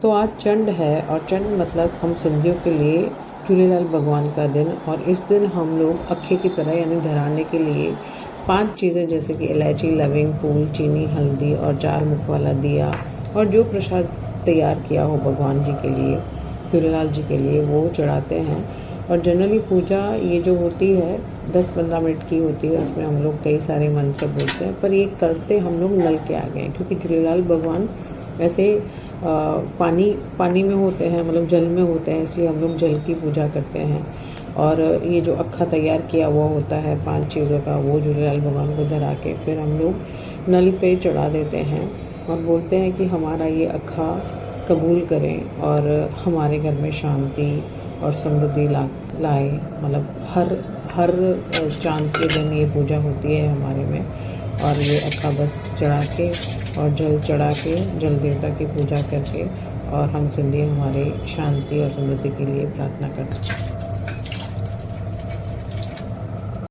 तो आज चंड है और चंड मतलब हम सिंधियों के लिए झूलेलाल भगवान का दिन। और इस दिन हम लोग अखे की तरह यानी धराने के लिए 5 चीज़ें जैसे कि इलायची, लविंग, फूल, चीनी, हल्दी और 4 मुख वाला दिया और जो प्रसाद तैयार किया हो भगवान जी के लिए, झूलेलाल जी के लिए, वो चढ़ाते हैं। और जनरली पूजा ये जो होती है 10-15 मिनट की होती है। उसमें हम लोग कई सारे मंत्र बोलते हैं, पर ये करते हम लोग नल के आगे हैं, क्योंकि झूलेलाल भगवान वैसे पानी में होते हैं, मतलब जल में होते हैं, इसलिए हम लोग जल की पूजा करते हैं। और ये जो अक्खा तैयार किया हुआ होता है 5 चीज़ों का, वो झूलेलाल भगवान को धरा के फिर हम लोग नल पे चढ़ा देते हैं और बोलते हैं कि हमारा ये अक्खा कबूल करें और हमारे घर में शांति और समृद्धि लाए। मतलब हर चांद के दिन ये पूजा होती है हमारे में। और ये अक्खा बस चढ़ा के और जल चढ़ा के जल देवता की पूजा करके और हम सिंधी हमारे शांति और समृद्धि के लिए प्रार्थना करते हैं।